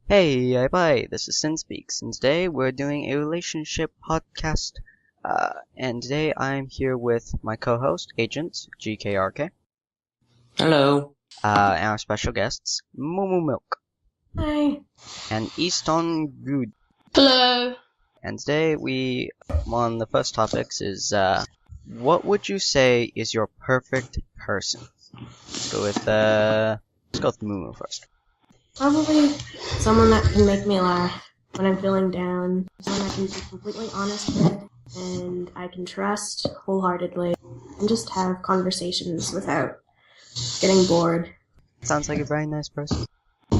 Hey, everybody, this is Sin Speaks, and today we're doing a relationship podcast. And today I'm here with my co-host, Agent GKRK, Hello. and our special guests, Moo Milk Hi. and Eston Good. Hello. And today one of the first topics is, what would you say is your perfect person? Let's go with Moo first. Probably someone that can make me laugh when I'm feeling down, someone I can be completely honest with, and I can trust wholeheartedly, and just have conversations without getting bored. Sounds like a very nice person.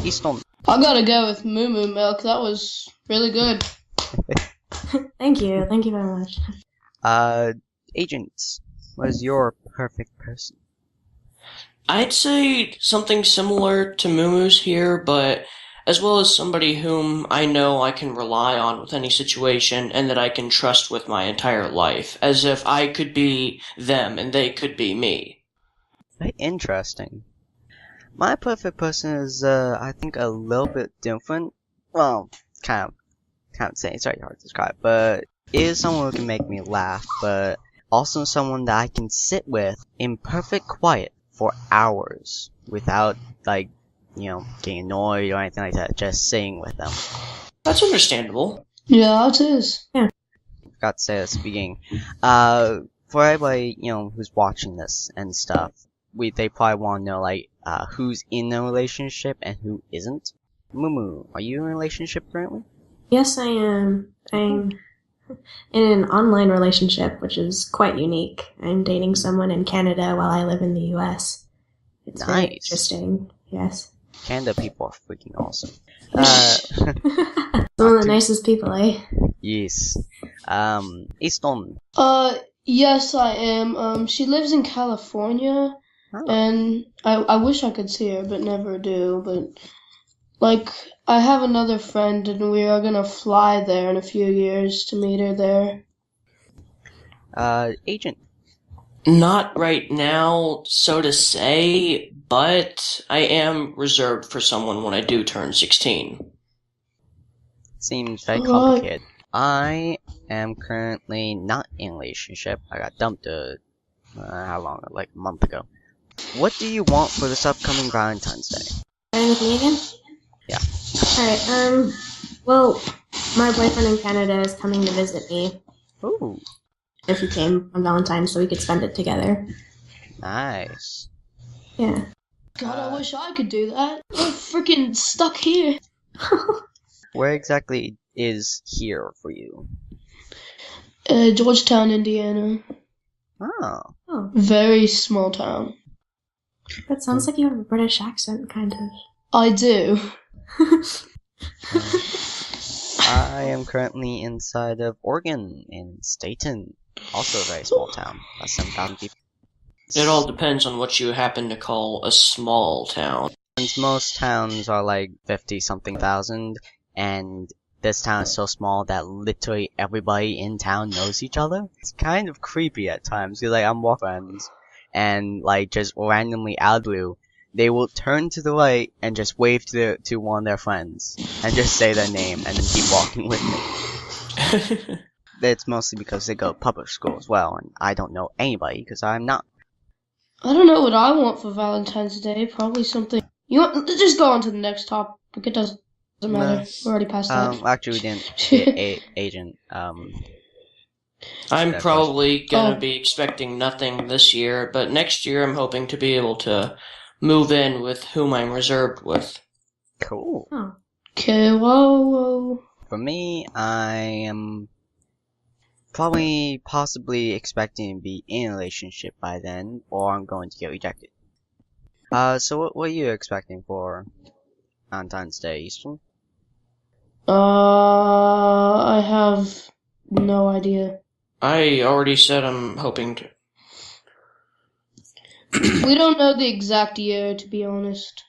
Eston. I gotta go with Moo Moo Milk. That was really good. Thank you very much. Agent, what is your perfect person? I'd say something similar to Moo Moo's here, but as well as somebody whom I know I can rely on with any situation and that I can trust with my entire life, as if I could be them and they could be me. Very interesting. My perfect person is, I think, a little bit different. Well, kind of say it's very hard to describe, but is someone who can make me laugh, but also someone that I can sit with in perfect quiet for hours without, getting annoyed or anything like that, just sitting with them. That's understandable. Yeah, it is. Forgot to say this at the beginning. For everybody, who's watching this and stuff, they probably want to know, who's in a relationship and who isn't. Mumu, are you in a relationship currently? Yes, I am. I'm in an online relationship, which is quite unique. I'm dating someone in Canada while I live in the US. It's very Nice. interesting. Yes. Canada people are freaking awesome. Some of the nicest people, eh? Yes. Eston. Yes, I am. She lives in California, Oh. and I wish I could see her, but never do. But, I have another friend, and we are gonna fly there in a few years to meet her there. Agent. Not right now, so to say, but I am reserved for someone when I do turn 16. Seems very Right. complicated. I am currently not in a relationship. I got dumped, how long? Like a month ago. What do you want for this upcoming Valentine's Day? Starting with me again? Yeah. Alright, well, my boyfriend in Canada is coming to visit me. Ooh, If he came on Valentine's so we could spend it together. nice. Yeah. God, I wish I could do that. I'm freaking stuck here. Where exactly is here for you? Georgetown, Indiana. Oh, Oh, Very small town. that sounds like you have a British accent, kind of. I do. I am currently inside of Oregon, in Staten. Also a very small town. About 7,000 people. It all depends on what you happen to call a small town. Since most towns are like 50-something thousand, and this town is so small that literally everybody in town knows each other. It's kind of creepy at times, because I'm walking friends, and just randomly out of the blue, they will turn to the right and just wave to one of their friends, and just say their name, and then keep walking with me. It's mostly because they go to public school as well, and I don't know anybody, because I'm not. I don't know what I want for Valentine's Day. Probably something. You want? Let's just go on to the next topic. It doesn't matter. No. We're already past that. Actually we didn't get agent, I'm That probably gonna Oh. be expecting nothing this year, but next year I'm hoping to be able to move in with whom I'm reserved with. cool. Oh. Okay, whoa. For me, I am probably possibly expecting to be in a relationship by then, or I'm going to get rejected. So what are you expecting for Valentine's Day, Eastern? I have no idea. I already said I'm hoping to. We don't know the exact year, to be honest.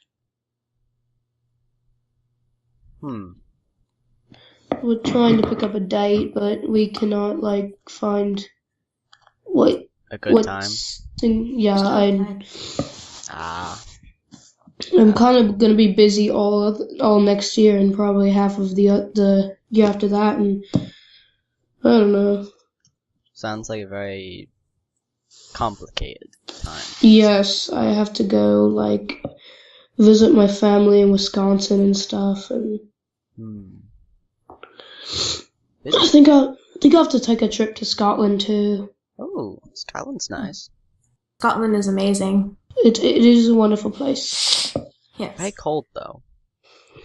We're trying to pick up a date, but we cannot find what A good time. Yeah, Still I time. Ah. I'm kind of gonna be busy all next year and probably half of the year after that, and I don't know. Sounds like a very complicated time. Yes, I have to go like visit my family in Wisconsin and stuff, and I think I have to take a trip to Scotland too. Oh, Scotland's nice. Scotland is amazing. It is a wonderful place. Yes. Very cold though.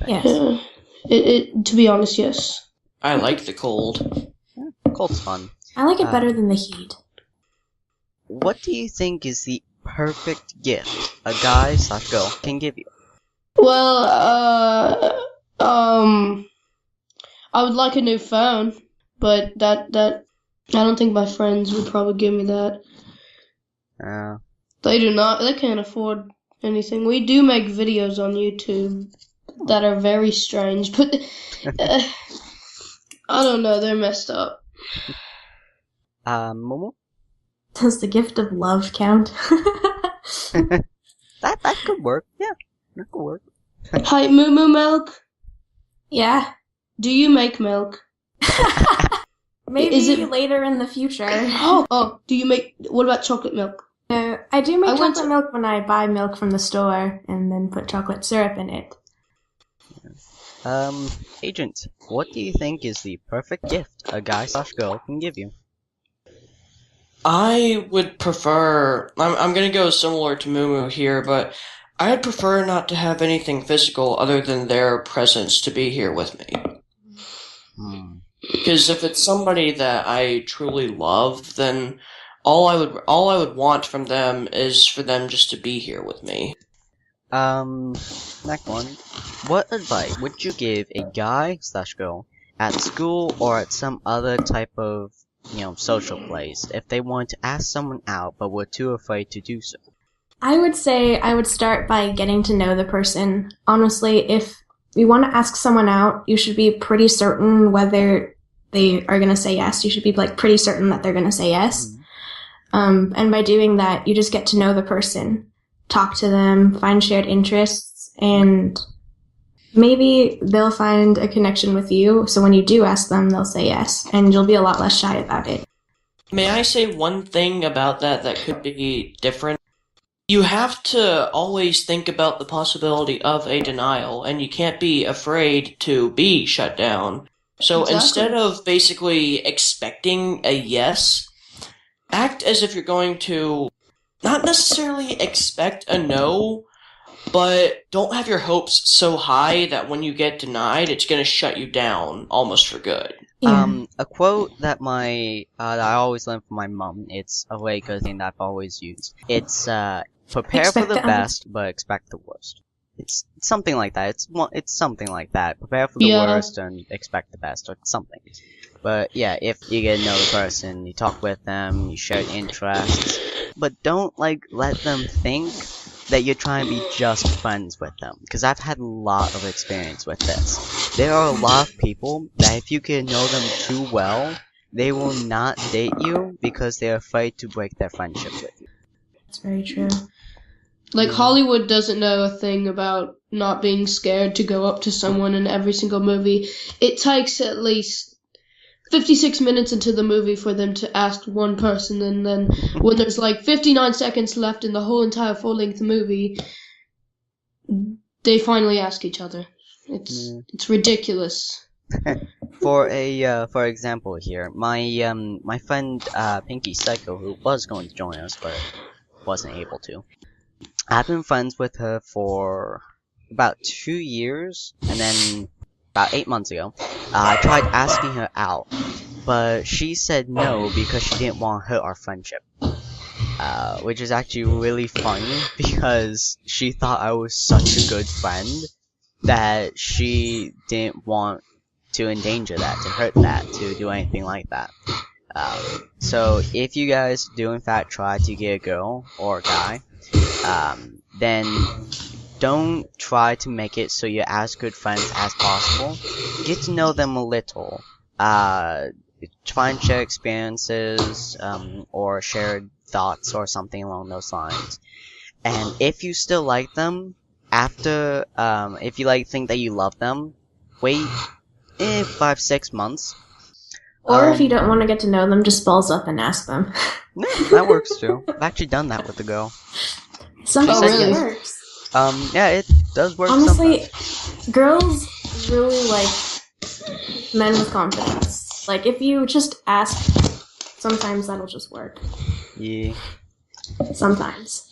Yes. To be honest, yes. I like the cold. Yeah, cold's fun. I like it better than the heat. What do you think is the perfect gift a guy/girl can give you? Well, I would like a new phone, but that I don't think my friends would probably give me that. They do not. They can't afford anything. We do make videos on YouTube that are very strange, but I don't know. They're messed up. Momo? Does the gift of love count? That could work. Yeah, that could work. Hi, Moo Milk. Yeah. Do you make milk? Maybe Is it later in the future. Oh, do you make, what about chocolate milk? I do make I went chocolate milk when I buy milk from the store and then put chocolate syrup in it. Agent, what do you think is the perfect gift a guy/girl can give you? I would prefer. I'm gonna go similar to Mumu here, but I'd prefer not to have anything physical other than their presence to be here with me. Because if it's somebody that I truly love, then all I would want from them is for them just to be here with me. Next one. What advice would you give a guy/girl at school or at some other type of, social place if they want to ask someone out but were too afraid to do so? I would say I would start by getting to know the person. Honestly, if you want to ask someone out, you should be pretty certain whether they are going to say yes. You should be pretty certain that they're going to say yes. And by doing that, you just get to know the person, talk to them, find shared interests, and maybe they'll find a connection with you. So when you do ask them, they'll say yes, and you'll be a lot less shy about it. May I say one thing about that could be different? You have to always think about the possibility of a denial, and you can't be afraid to be shut down. So instead of basically expecting a yes, act as if you're going to not necessarily expect a no, but don't have your hopes so high that when you get denied, it's going to shut you down almost for good. Yeah. A quote that that I always learn from my mom. It's a very good thing that I've always used. It's prepare for the best, but expect the worst. It's something like that. It's something like that. Prepare for the worst and expect the best, or something. But yeah, if you get to know the person, you talk with them, you share interests, but don't let them think that you're trying to be just friends with them. Because I've had a lot of experience with this. There are a lot of people that if you can know them too well, they will not date you because they're afraid to break their friendship with you. That's very true. Hollywood doesn't know a thing about not being scared to go up to someone in every single movie. It takes at least 56 minutes into the movie for them to ask one person, and then when there's 59 seconds left in the whole entire full-length movie, they finally ask each other. It's ridiculous. For example here, my friend Pinky Psycho, who was going to join us but wasn't able to. I've been friends with her for about 2 years, and then about 8 months ago, I tried asking her out, but she said no because she didn't want to hurt our friendship. Which is actually really funny because she thought I was such a good friend that she didn't want to endanger that, to hurt that, to do anything like that. So if you guys do in fact try to get a girl or a guy, then don't try to make it so you're as good friends as possible. Get to know them a little. Try and share experiences, or shared thoughts or something along those lines. And if you still like them, after, if you like think that you love them, wait 5-6 months. Or if you don't want to get to know them, just balls up and ask them. Yeah, that works too. I've actually done that with a girl. Sometimes really? it works. Yeah, it does work. Honestly, sometimes. girls really like men with confidence. Like, if you just ask, sometimes that'll just work. Yeah. Sometimes.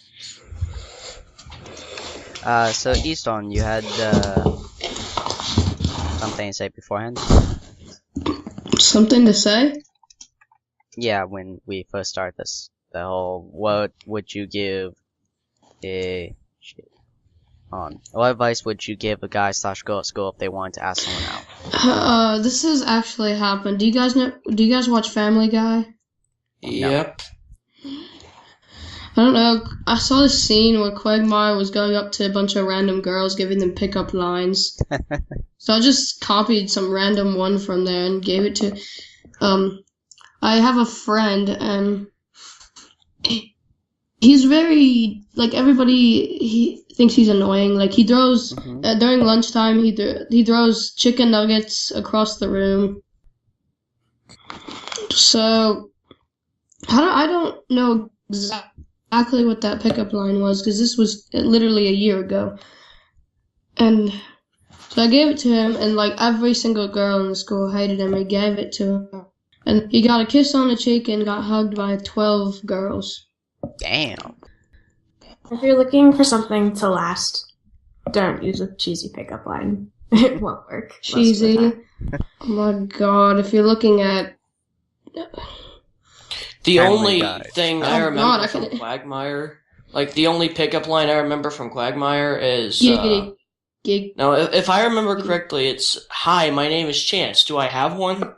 So Eston, you had something to say beforehand? Something to say? Yeah, when we first started this, the whole what would you give what advice would you give a guy / girl at school if they wanted to ask someone out? This has actually happened. Do you guys watch Family Guy? Yep. I don't know. I saw this scene where Quagmire was going up to a bunch of random girls, giving them pickup lines. So I just copied some random one from there and gave it to. I have a friend, and he's very like everybody. He thinks he's annoying. Like he throws during lunchtime. He throws chicken nuggets across the room. So I don't know exactly what that pickup line was, because this was literally a year ago. And so I gave it to him, and like every single girl in the school hated him. I gave it to him, and he got a kiss on the cheek and got hugged by 12 girls. Damn. If you're looking for something to last, don't use a cheesy pickup line. It won't work. most of the Cheesy. time. Oh my god, if you're looking at... The Family only Guy. thing Oh I remember God, I from can- Quagmire, like the only pickup line I remember from Quagmire is, Giggity. Gig. no, if I remember correctly, it's, "Hi, my name is Chance. Do I have one?"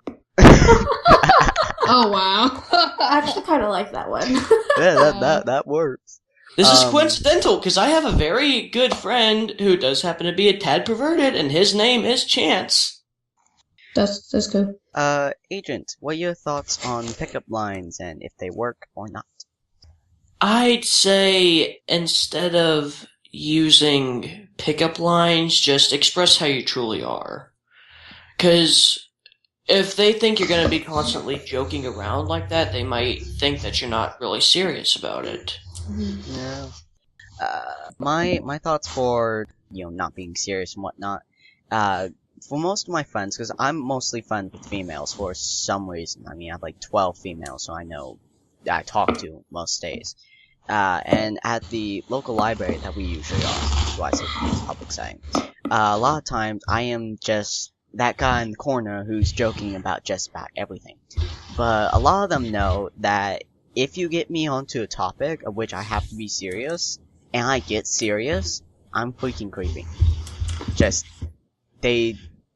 Oh wow. I actually kind of like that one. Yeah, that works. This is coincidental, because I have a very good friend who does happen to be a tad perverted, and his name is Chance. That's good. Agent, what are your thoughts on pickup lines and if they work or not? I'd say instead of using pickup lines, just express how you truly are. Because if they think you're going to be constantly joking around like that, they might think that you're not really serious about it. Yeah. My thoughts for not being serious and whatnot. For most of my friends, because I'm mostly friends with females for some reason. I mean, I have like 12 females, so I know I talk to most days. And at the local library that we usually are, do I say public setting, a lot of times I am just that guy in the corner who's joking about just about everything. But a lot of them know that if you get me onto a topic of which I have to be serious, and I get serious, I'm freaking creepy. Just,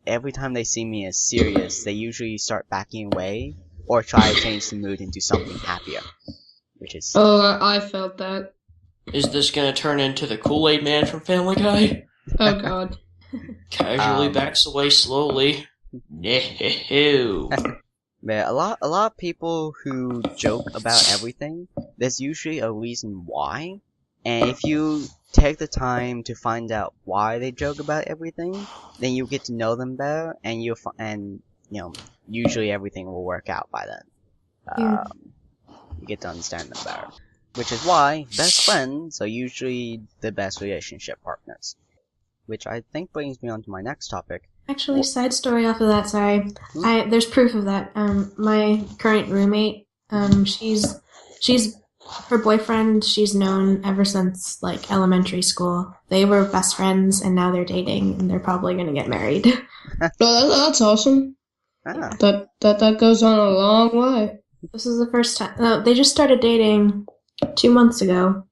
every time they see me as serious, they usually start backing away, or try to change the mood into something happier. Which is... Oh, I felt that. Is this going to turn into the Kool-Aid Man from Family Guy? Oh god. Casually backs away slowly. No. But a lot of people who joke about everything, there's usually a reason why. And if you take the time to find out why they joke about everything, then you get to know them better, and usually everything will work out by then. You get to understand them better. Which is why best friends are usually the best relationship partners. Which I think brings me on to my next topic. Actually, side story off of that, sorry. There's proof of that. My current roommate, she's her boyfriend, she's known ever since, like, elementary school. They were best friends, and now they're dating, and they're probably gonna get married. Oh, that's awesome. Ah. That goes on a long way. This is the first time. They just started dating 2 months ago.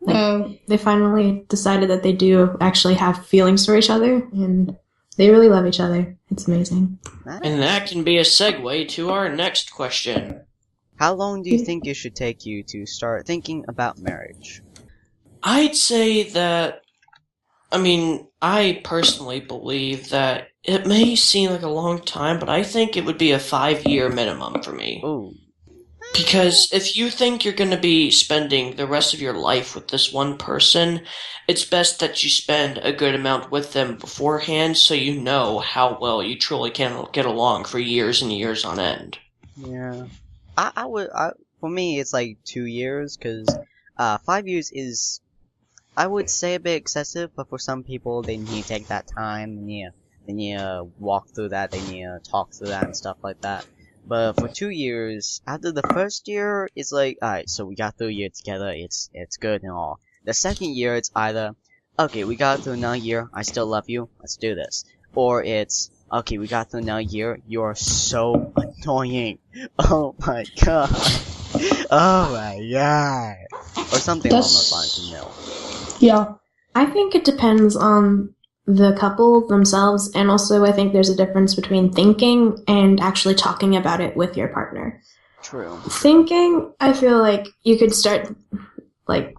They finally decided that they do actually have feelings for each other, and they really love each other. It's amazing. And that can be a segue to our next question. How long do you think it should take you to start thinking about marriage? I'd say that, I personally believe that it may seem like a long time, but I think it would be a 5-year minimum for me. Ooh. Because if you think you're going to be spending the rest of your life with this one person, it's best that you spend a good amount with them beforehand so you know how well you truly can get along for years and years on end. Yeah. For me, it's like 2 years, because 5 years is, I would say, a bit excessive, but for some people, they need to take that time, they need to walk through that, they need to talk through that and stuff like that. But for 2 years, after the first year, it's like, alright, so we got through a year together, it's good and all. The second year, it's either, okay, we got through another year, I still love you, let's do this. Or it's, okay, we got through another year, you're so annoying. Oh my god. Oh my god. Or something along those lines, you know. Yeah. I think it depends on the couple themselves, and also I think there's a difference between thinking and actually talking about it with your partner. True. Thinking, I feel like you could start, like,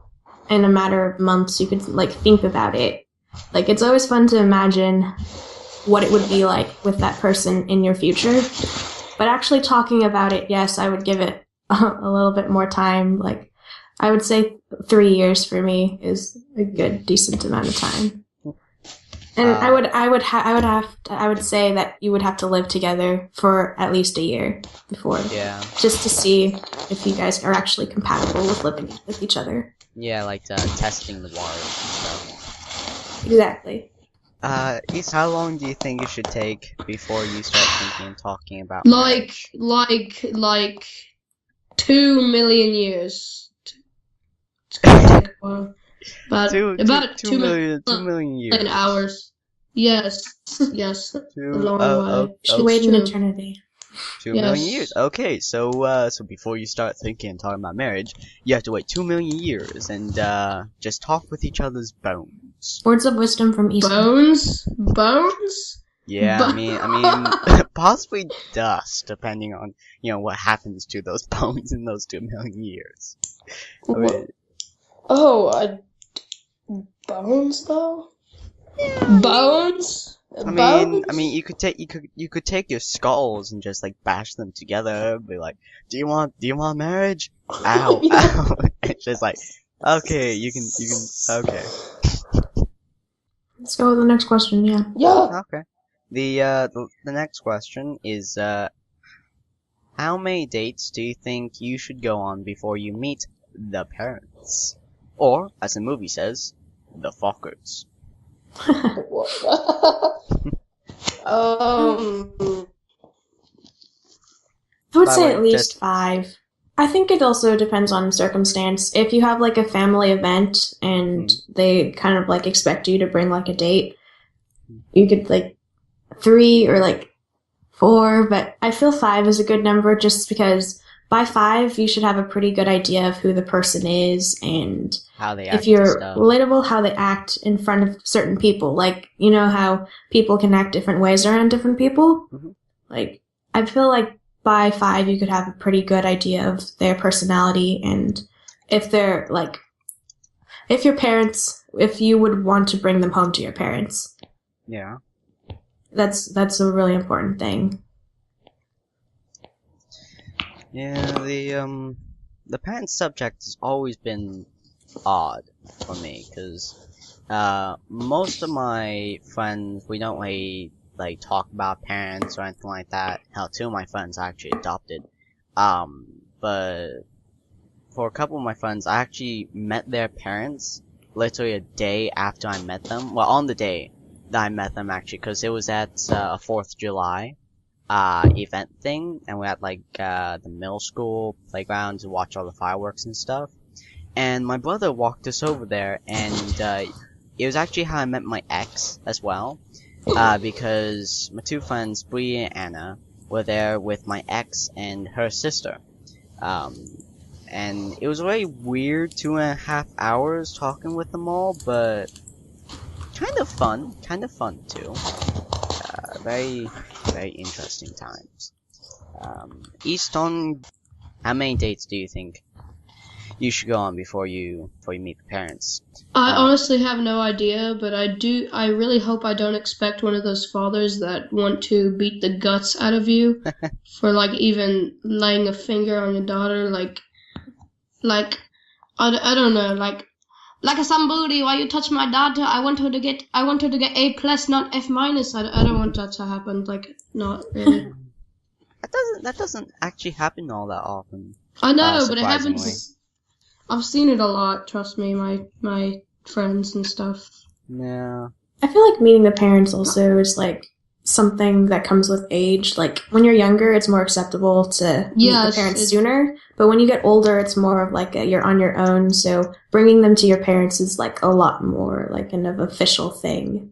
in a matter of months, you could, like, think about it. Like, it's always fun to imagine what it would be like with that person in your future. But actually talking about it, yes, I would give it a little bit more time. Like, I would say 3 years for me is a good, decent amount of time. And I would say that you would have to live together for at least a year before. Yeah. Just to see if you guys are actually compatible with living with each other. Yeah, like testing the waters and stuff. Exactly. East, how long do you think it should take before you start thinking and talking about Like marriage? 2 million years. It's gonna take a while. About 2 million years. hours. Yes. Yes. A long way. Should wait an eternity. 2 million years. Okay, so before you start thinking and talking about marriage, you have to wait 2 million years and just talk with each other's bones. Words of wisdom from Eston. Bones? Yeah, I mean, possibly dust, depending on what happens to those bones in those 2 million years. I mean, bones though? Yeah, bones? I mean, you could take your skulls and just like bash them together. Be like, do you want marriage? Ow, ow. It's just like, okay, you can, okay. Let's go with the next question. Yeah. Okay. The next question is, how many dates do you think you should go on before you meet the parents? Or, as the movie says, the fuckers. I would say at least 5. I think it also depends on circumstance. If you have like a family event and they kind of like expect you to bring like a date, you could like 3 or like 4, but I feel 5 is a good number just because by 5 you should have a pretty good idea of who the person is and how they act, if you're relatable, how they act in front of certain people. Like, you know how people can act different ways around different people? Mm-hmm. Like, I feel like by 5 you could have a pretty good idea of their personality and if they're like, if you would want to bring them home to your parents. Yeah. That's a really important thing. Yeah, the parent subject has always been odd for me, because most of my friends, we don't really like talk about parents or anything like that. Hell, 2 of my friends are actually adopted. But for a couple of my friends, I actually met their parents literally a day after I met them. Well, on the day that I met them, actually, because it was at a 4th of July event thing, and we had like the middle school playground to watch all the fireworks and stuff. And my brother walked us over there, and it was actually how I met my ex as well, because my 2 friends, Bree and Anna, were there with my ex and her sister. And it was a very weird 2.5 hours talking with them all, but kind of fun too. Very, very interesting times. Eston, how many dates do you think you should go on before you meet the parents. I honestly have no idea, but I really hope I don't expect one of those fathers that want to beat the guts out of you for, like, even laying a finger on your daughter, like, I don't know, like somebody, why you touch my daughter? I want her to get A plus, not F minus. I don't want that to happen, like, not really. That doesn't actually happen all that often. I know, but it surprisingly. happens. I've seen it a lot, trust me, my friends and stuff. Yeah. I feel like meeting the parents also is like something that comes with age. Like when you're younger, it's more acceptable to meet the parents sooner. But when you get older, it's more of like you're on your own. So bringing them to your parents is like a lot more like an official thing.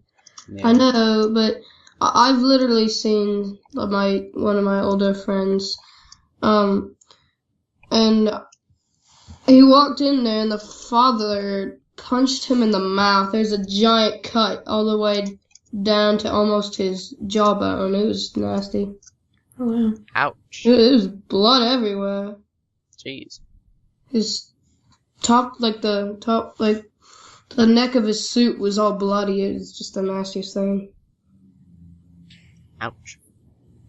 Yeah. I know, but I've literally seen one of my older friends, and he walked in there and the father punched him in the mouth. There's a giant cut all the way down to almost his jawbone. It was nasty. Oh, wow. Ouch. It was blood everywhere. Jeez. His the neck of his suit was all bloody. It was just the nastiest thing. Ouch.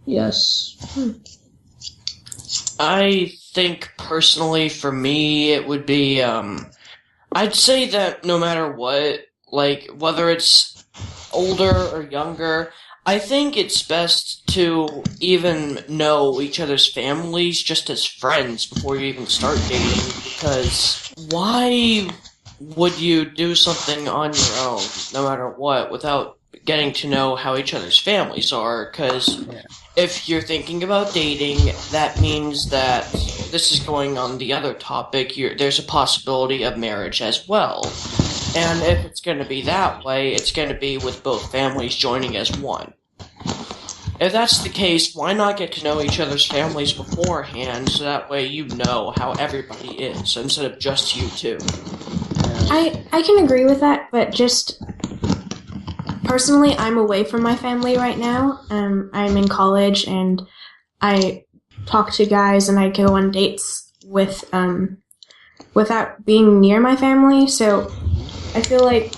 Yes. I think personally for me it would be I'd say that no matter what, like whether it's older or younger, I think it's best to even know each other's families just as friends before you even start dating, because why would you do something on your own, no matter what, without getting to know how each other's families are? Because if you're thinking about dating, that means that this is going on the other topic. There's a possibility of marriage as well. And if it's going to be that way, it's going to be with both families joining as one. If that's the case, why not get to know each other's families beforehand, so that way you know how everybody is, instead of just you two? I can agree with that, but just personally, I'm away from my family right now. I'm in college, and I talk to guys, and I go on dates without being near my family. So I feel like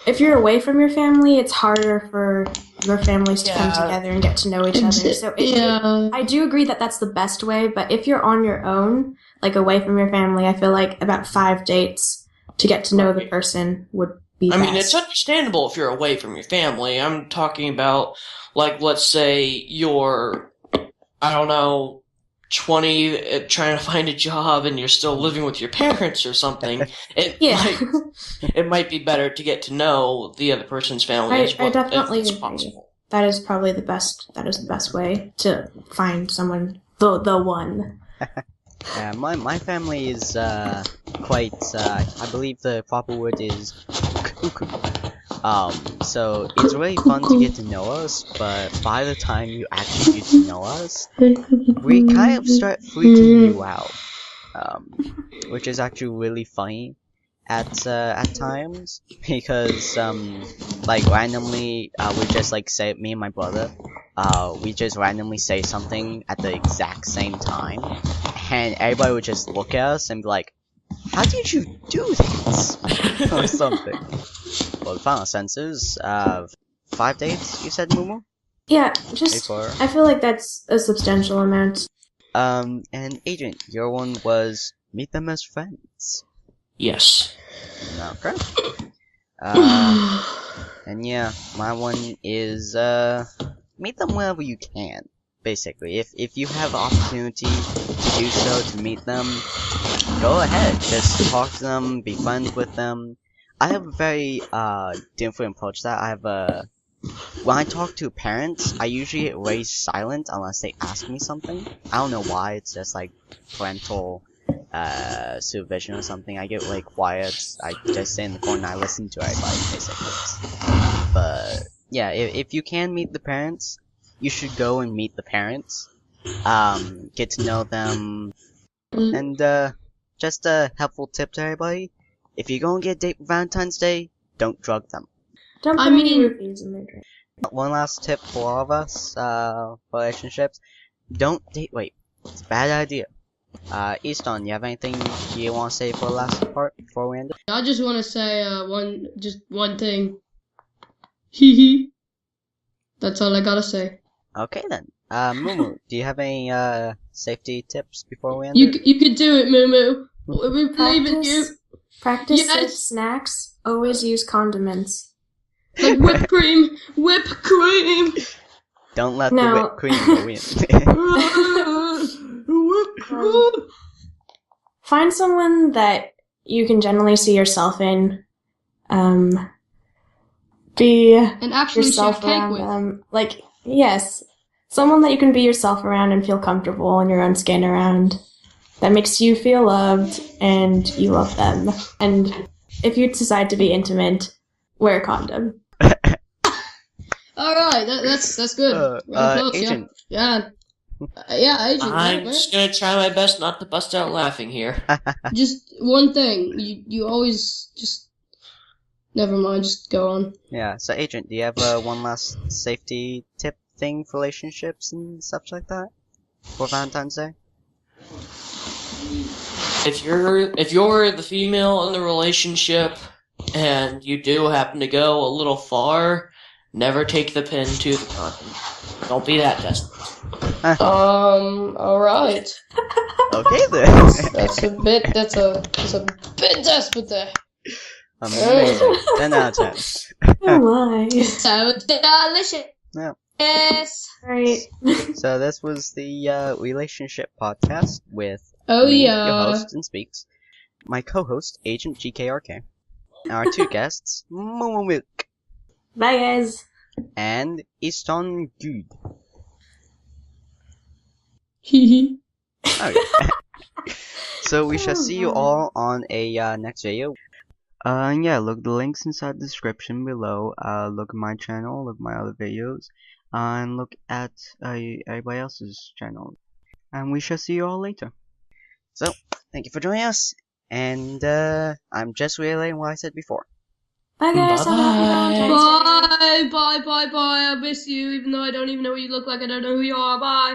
if you're away from your family, it's harder for your families to come together and get to know each other. So I do agree that that's the best way, but if you're on your own, like away from your family, I feel like about 5 dates to get to know the person would be best. I mean, it's understandable if you're away from your family. I'm talking about, like, let's say you're, I don't know, 20, trying to find a job, and you're still living with your parents or something. It might be better to get to know the other person's family as well. I definitely if it's agree. possible. That is probably the best. That is the best way to find someone, the one. Yeah, my family is quite. I believe the proper word is cuckoo. So it's really fun to get to know us, but by the time you actually get to know us, we kind of start freaking you out, which is actually really funny at times, because like randomly we just like say, me and my brother, we just randomly say something at the exact same time, and everybody would just look at us and be like, "How did you do this?" or something. Well, the final census, 5 dates, you said, Mumu? Yeah, just, I feel like that's a substantial amount. And Agent, your one was meet them as friends. Yes. Okay. And yeah, my one is, meet them wherever you can, basically. If you have opportunity to do so, to meet them, go ahead. Just talk to them, be friends with them. I have a very different approach to that. I have when I talk to parents, I usually get very silent unless they ask me something. I don't know why, it's just like parental supervision or something. I get really quiet, I just sit in the corner and I listen to everybody, basically. But yeah, if you can meet the parents, you should go and meet the parents. Get to know them, and just a helpful tip to everybody. If you're gonna get a date for Valentine's Day, don't drug them. Don't put any rupees in their drink. One last tip for all of us, relationships. Don't date rape. It's a bad idea. Eston, you have anything you want to say for the last part before we end it? I just want to say one thing. Hee hee. That's all I gotta say. Okay then. Mumu, do you have any safety tips before we end it? You can do it, Mumu. We believe in you. Practice safe Yes. snacks. Always use condiments. Like whipped cream. Whipped cream. Don't let No. the whipped cream go in. Whipped cream. Find someone that you can generally see yourself in. Be And actually share yourself cake around with. them. Like, yes. Someone that you can be yourself around and feel comfortable in your own skin around. That makes you feel loved and you love them. And if you decide to be intimate, wear a condom. Alright, that's good. Well, close, Agent. Yeah. Yeah, Agent. I'm yeah, just gonna try my best not to bust out laughing here. Just one thing. You always just. Never mind, just go on. Yeah, so Agent, do you have one last safety tip thing for relationships and such like that? For Valentine's Day? If you're the female in the relationship and you do happen to go a little far, never take the pin to the condom. Don't be that desperate. Alright. Okay then. That's a bit desperate there. Amazing. 10 out of 10. Oh my. So delicious. Yeah. Yes. Alright. So this was the relationship podcast with Oh me, yeah. your host and speaks, my co-host Agent GKRK, and our two guests Momo Milk Bye, guys. and Eston Good. Hee Okay. So we shall see you all on a next video. And yeah, look the links inside the description below. Look at my channel, look at my other videos, and look at everybody else's channel. And we shall see you all later. So, thank you for joining us, and I'm just reiterating what I said before. Bye, guys. Have a happy Valentine's Day. Bye. I miss you, even though I don't even know what you look like. I don't know who you are. Bye.